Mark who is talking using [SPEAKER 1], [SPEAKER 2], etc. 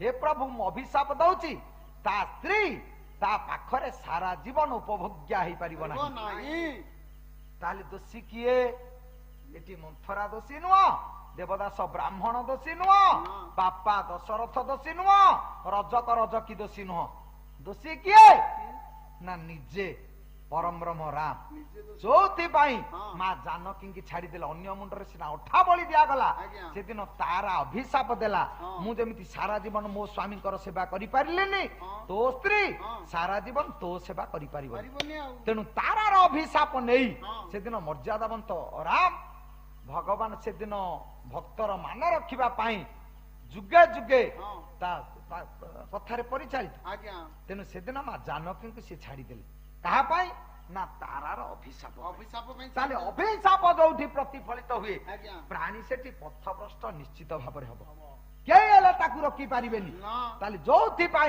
[SPEAKER 1] हे प्रभु मु अभिशाप दउची ता स्त्री ता पाखरे सारा जीवन उपभोग्या ही परिबो नाही ताले दोषी किए एटी मंथरा दोषी नुआ देवदास ब्राह्मण दोषी नुआ बापा दशरथ दोषी नुआ रजक रजकी दोषी नुह दोषी किए ना निजे परम ब्रह्म राम जोथि पाई मां जानकी की छाड़ी देला अन्य मुंडरे सिना अठा बळी दिया गला से दिन तारा अभिशाप देला मु जेमिति सारा जीवन मो स्वामी कर सेवा करि पारिलेनी तो स्त्री सारा जीवन तो सेवा करि पारिबो तेनु तारार अभिशाप नेई से दिन मर्यादावंत राम भगवान से दिन भक्तर मान रखिबा पाई जुगे जुगे ता कथारे परिचालित तेनु से दिन मां जानकी को से छाड़ी देले कहा पाई ना तारार अभिशाप ताले अभिशाप जोठी प्रतिफलित हुए प्राणी सेठी पथभ्रष्ट निश्चित भाବରେ हबो के एला ताकू रखी पारिबेनी ताले जोठी पाई